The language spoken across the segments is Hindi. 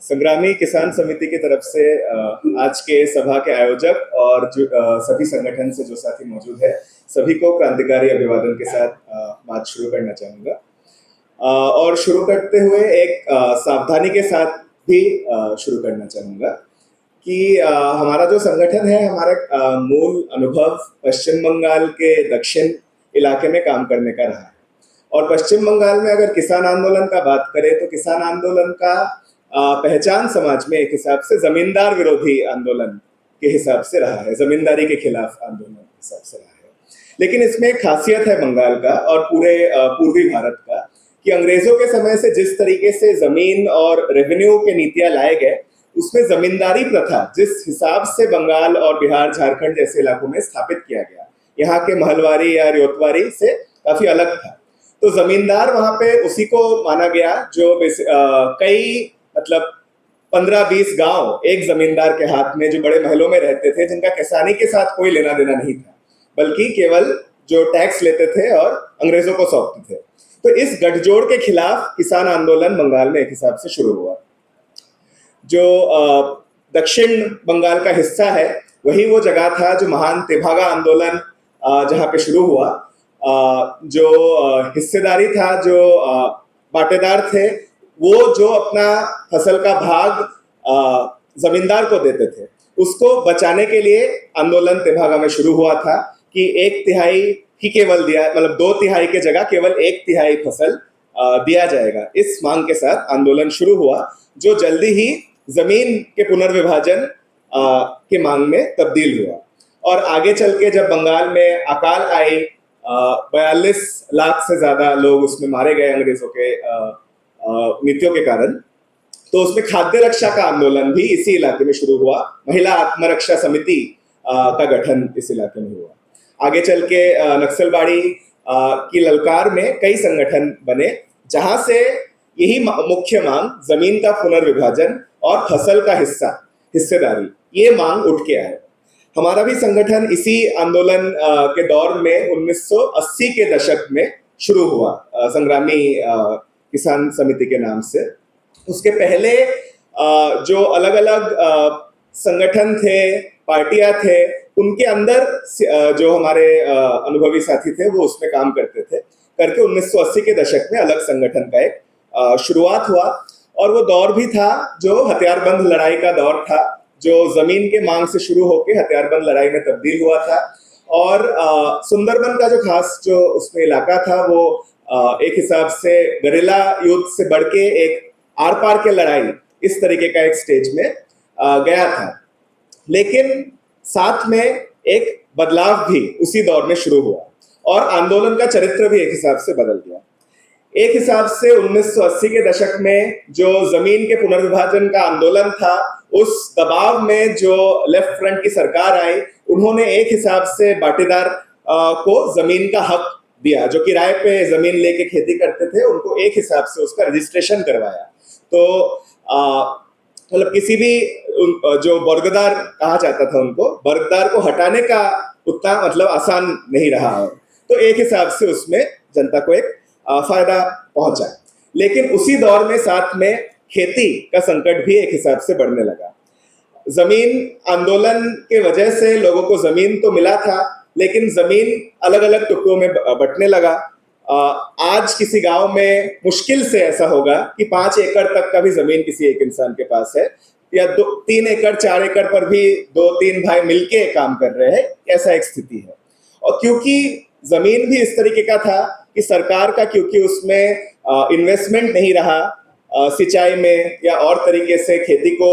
संग्रामी किसान समिति की तरफ से आज के सभा के आयोजक और जो सभी संगठन से जो साथी मौजूद है, सभी को क्रांतिकारी अभिवादन के साथ बात शुरू करना चाहूँगा। और शुरू करते हुए एक सावधानी के साथ भी शुरू करना चाहूँगा कि हमारा जो संगठन है, हमारा मूल अनुभव पश्चिम बंगाल के दक्षिण इलाके में काम करने का रहा है। और पश्चिम बंगाल में अगर किसान आंदोलन का बात करें तो किसान आंदोलन का पहचान समाज में एक हिसाब से जमींदार विरोधी आंदोलन के हिसाब से रहा है, जमींदारी के खिलाफ आंदोलन के हिसाब से रहा है। लेकिन इसमें एक खासियत है बंगाल का और पूरे पूर्वी भारत का कि अंग्रेजों के समय से जिस तरीके से जमीन और रेवेन्यू के नीतियां लाए गए, उसमें जमींदारी प्रथा जिस हिसाब से बंगाल और बिहार झारखंड जैसे इलाकों में स्थापित किया गया, यहाँ के महलवारी या रियोतवारी से काफी अलग था। तो जमींदार वहां पे उसी को माना गया जो कई मतलब 15-20 गांव एक जमींदार के हाथ में जो बड़े महलों में रहते थे, जिनका किसानी के साथ कोई लेना देना नहीं था, बल्कि केवल जो टैक्स लेते थे और अंग्रेजों को सौंपते थे। तो इस गठजोड़ के खिलाफ किसान आंदोलन बंगाल में एक हिसाब से शुरू हुआ। जो दक्षिण बंगाल का हिस्सा है, वही वो जगह था जो महान तेभागा आंदोलन जहाँ पे शुरू हुआ। जो हिस्सेदारी था, जो बाटेदार थे, वो जो अपना फसल का भाग जमींदार को देते थे, उसको बचाने के लिए आंदोलन तेभागा में शुरू हुआ था कि 1/3 ही केवल दिया, मतलब 2/3 के जगह केवल 1/3 फसल दिया जाएगा। इस मांग के साथ आंदोलन शुरू हुआ, जो जल्दी ही जमीन के पुनर्विभाजन के मांग में तब्दील हुआ। और आगे चल के जब बंगाल में अकाल आई, 42 लाख से ज्यादा लोग उसमें मारे गए अंग्रेजों के नीतियों के कारण, तो उसमें खाद्य रक्षा का आंदोलन भी इसी इलाके में शुरू हुआ। महिला आत्मरक्षा समिति का गठन इस इलाके में हुआ। आगे चल के नक्सलबाड़ी की ललकार में कई संगठन बने, जहां से यही मुख्य मांग, जमीन का पुनर्विभाजन और फसल का हिस्सेदारी, ये मांग उठ के आए। हमारा भी संगठन इसी आंदोलन के दौर में 1980 के दशक में शुरू हुआ, संग्रामी किसान समिति के नाम से। उसके पहले जो अलग अलग संगठन थे, पार्टियां थे, उनके अंदर जो हमारे अनुभवी साथी थे वो उसमें काम करते थे। करके 1980 के दशक में अलग संगठन का एक शुरुआत हुआ। और वो दौर भी था जो हथियारबंद लड़ाई का दौर था, जो जमीन के मांग से शुरू होकर हथियारबंद लड़ाई में तब्दील हुआ था। और सुंदरबन का जो खास जो उसमें इलाका था, वो एक हिसाब से गरिल्ला युद्ध से बढ़ के एक आर पार के लड़ाई, इस तरीके का एक स्टेज में गया था। लेकिन साथ में एक बदलाव भी उसी दौर में शुरू हुआ और आंदोलन का चरित्र भी एक हिसाब से बदल गया। एक हिसाब से 1980 के दशक में जो जमीन के पुनर्विभाजन का आंदोलन था, उस दबाव में जो लेफ्ट फ्रंट की सरकार आई, उन्होंने एक हिसाब से बाटेदार को जमीन का हक दिया, जो किराए पे जमीन लेके खेती करते थे, उनको एक हिसाब से उसका रजिस्ट्रेशन करवाया। तो मतलब किसी भी जो बर्गदार कहा जाता था, उनको बर्गदार को हटाने का उतना मतलब आसान नहीं रहा। तो एक हिसाब से उसमें जनता को एक फायदा पहुंचा। लेकिन उसी दौर में साथ में खेती का संकट भी एक हिसाब से बढ़ने लगा। जमीन आंदोलन के वजह से लोगों को जमीन तो मिला था, लेकिन जमीन अलग अलग टुकड़ों में बंटने लगा। आज किसी गांव में मुश्किल से ऐसा होगा कि 5 एकड़ तक का भी जमीन किसी एक इंसान के पास है, या 3 एकड़ 4 एकड़ पर भी 2-3 भाई मिलके काम कर रहे हैं, ऐसा एक स्थिति है। और क्योंकि जमीन भी इस तरीके का था कि सरकार का, क्योंकि उसमें इन्वेस्टमेंट नहीं रहा सिंचाई में या और तरीके से खेती को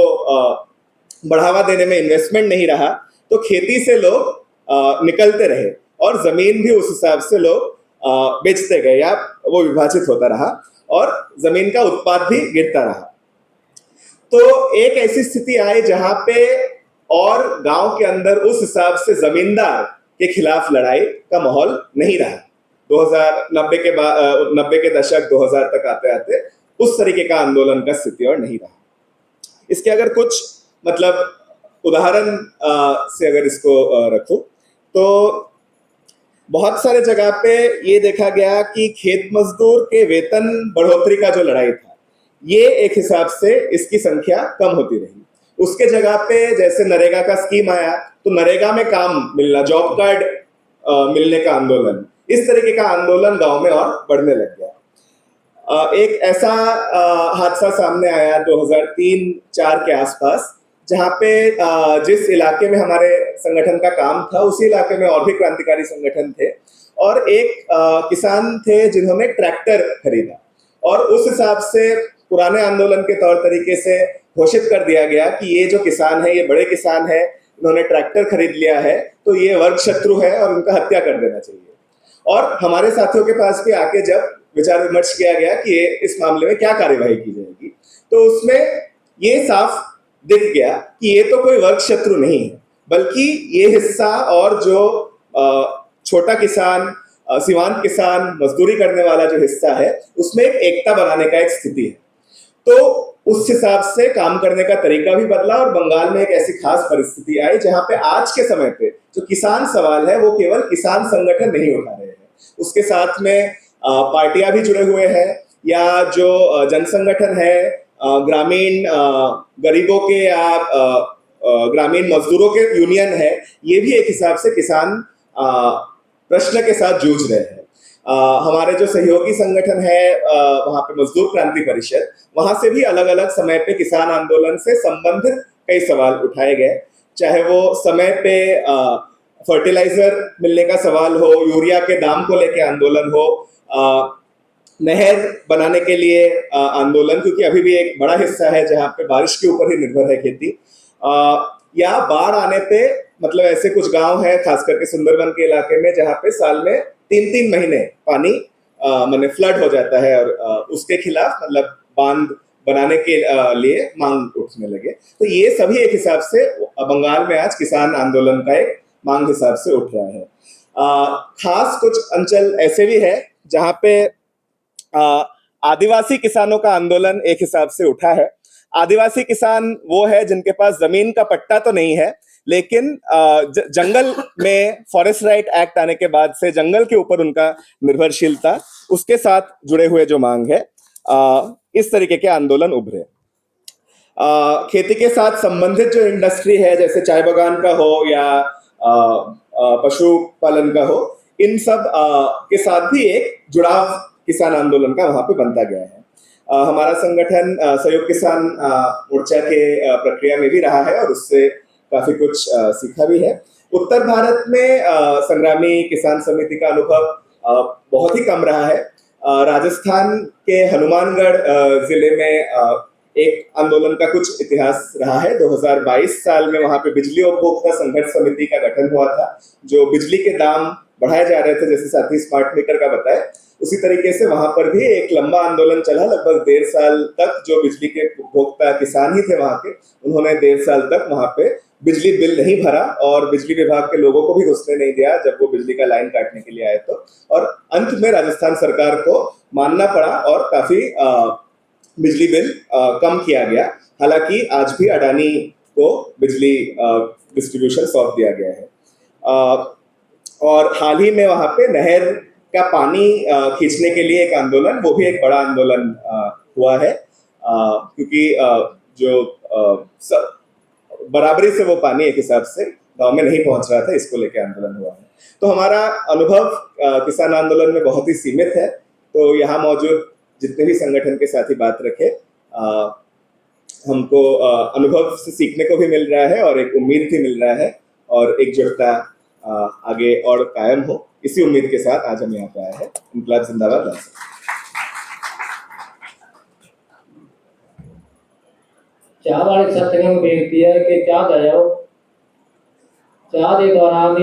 बढ़ावा देने में इन्वेस्टमेंट नहीं रहा, तो खेती से लोग निकलते रहे और जमीन भी उस हिसाब से लोग बेचते गए, या वो विभाजित होता रहा और जमीन का उत्पाद भी गिरता रहा। तो एक ऐसी स्थिति आई जहां पे और गांव के अंदर उस हिसाब से जमींदार के खिलाफ लड़ाई का माहौल नहीं रहा। 90 के दशक 2000 तक आते आते उस तरीके का आंदोलन का स्थिति और नहीं रहा। इसके अगर कुछ मतलब उदाहरण से अगर इसको रखूं, तो बहुत सारे जगह पे ये देखा गया कि खेत मजदूर के वेतन बढ़ोतरी का जो लड़ाई था, ये एक हिसाब से इसकी संख्या कम होती रही। उसके जगह पे जैसे नरेगा का स्कीम आया तो नरेगा में काम मिलना, जॉब कार्ड मिलने का आंदोलन, इस तरीके का आंदोलन गांव में और बढ़ने लग गया। एक ऐसा हादसा सामने आया 2003-4 के आसपास, जहाँ पे जिस इलाके में हमारे संगठन का काम था उसी इलाके में और भी क्रांतिकारी संगठन थे, और एक किसान थे जिन्होंने ट्रैक्टर खरीदा, और उस हिसाब से पुराने आंदोलन के तौर तरीके से घोषित कर दिया गया कि ये जो किसान है, ये बड़े किसान है, इन्होंने ट्रैक्टर खरीद लिया है तो ये वर्ग शत्रु है और उनका हत्या कर देना चाहिए। और हमारे साथियों के पास भी आके जब विचार विमर्श किया गया कि ये इस मामले में क्या कार्यवाही की जाएगी, तो उसमें ये साफ दिख गया कि ये तो कोई वर्ग शत्रु नहीं है, बल्कि ये हिस्सा और जो छोटा किसान, सीमांत किसान, मजदूरी करने वाला जो हिस्सा है, उसमें एक एकता बनाने का एक स्थिति है। तो उस हिसाब से काम करने का तरीका भी बदला और बंगाल में एक ऐसी खास परिस्थिति आई जहां पे आज के समय पे जो किसान सवाल है वो केवल किसान संगठन नहीं उठा रहे हैं, उसके साथ में पार्टियां भी जुड़े हुए हैं, या जो जन संगठन है, ग्रामीण गरीबों के या ग्रामीण मजदूरों के यूनियन है, ये भी एक हिसाब से किसान प्रश्न के साथ जूझ रहे हैं। हमारे जो सहयोगी संगठन है वहां पे मजदूर क्रांति परिषद, वहां से भी अलग अलग समय पे किसान आंदोलन से संबंधित कई सवाल उठाए गए, चाहे वो समय पे फर्टिलाइजर मिलने का सवाल हो, यूरिया के दाम को लेके आंदोलन हो, नहर बनाने के लिए आंदोलन, क्योंकि अभी भी एक बड़ा हिस्सा है जहाँ पे बारिश के ऊपर ही निर्भर है खेती, या बाढ़ आने पे, मतलब ऐसे कुछ गांव हैं खास करके सुंदरबन के इलाके में जहाँ पे साल में 3-3 महीने पानी माने फ्लड हो जाता है, और उसके खिलाफ मतलब बांध बनाने के लिए मांग उठने लगे। तो ये सभी एक हिसाब से बंगाल में आज किसान आंदोलन का एक मांग हिसाब से उठ रहा है। खास कुछ अंचल ऐसे भी है जहाँ पे आदिवासी किसानों का आंदोलन एक हिसाब से उठा है। आदिवासी किसान वो है जिनके पास जमीन का पट्टा तो नहीं है, लेकिन जंगल में फॉरेस्ट राइट एक्ट आने के बाद से जंगल के ऊपर उनका निर्भरशीलता, उसके साथ जुड़े हुए जो मांग है, इस तरीके के आंदोलन उभरे। खेती के साथ संबंधित जो इंडस्ट्री है, जैसे चाय बागान का हो या पशुपालन का हो, इन सब के साथ भी एक जुड़ाव किसान आंदोलन का वहां पे बनता गया है। हमारा संगठन संयुक्त किसान मोर्चा के प्रक्रिया में भी रहा है और उससे काफी कुछ सीखा भी है। उत्तर भारत में संग्रामी किसान समिति का अनुभव बहुत ही कम रहा है। राजस्थान के हनुमानगढ़ जिले में एक आंदोलन का कुछ इतिहास रहा है। 2022 साल में वहां पे बिजली उपभोक्ता संघर्ष समिति का गठन हुआ था, जो बिजली के दाम बढ़ाए जा रहे थे, जैसे साथी स्मार्ट मीटर का बताए, उसी तरीके से वहां पर भी एक लंबा आंदोलन चला, लगभग 1.5 साल तक। जो बिजली के उपभोक्ता किसान ही थे वहां के, उन्होंने 1.5 साल तक वहां पे बिजली बिल नहीं भरा और बिजली विभाग के लोगों को भी घुसने नहीं दिया जब वो बिजली का लाइन काटने के लिए आए तो। और अंत में राजस्थान सरकार को मानना पड़ा और काफी बिजली बिल कम किया गया। हालांकि आज भी अडानी को बिजली डिस्ट्रीब्यूशन सौंप दिया गया है। और हाल ही में वहां पे नहर का पानी खींचने के लिए एक आंदोलन, वो भी एक बड़ा आंदोलन हुआ है, क्योंकि जो बराबरी से वो पानी एक हिसाब से गांव में नहीं पहुंच रहा था, इसको लेके आंदोलन हुआ है। तो हमारा अनुभव किसान आंदोलन में बहुत ही सीमित है। तो यहाँ मौजूद जितने भी संगठन के साथी बात रखे, हमको अनुभव से सीखने को भी मिल रहा है और एक उम्मीद भी मिल रहा है, और एकजुटता आगे और कायम हो, इसी उम्मीद के साथ आज हम यहाँ पे आए हैं। इनकलाब जिंदाबाद। चाह वाले साथियों को बेनती है कि चाह जाओ, चाह के दौरान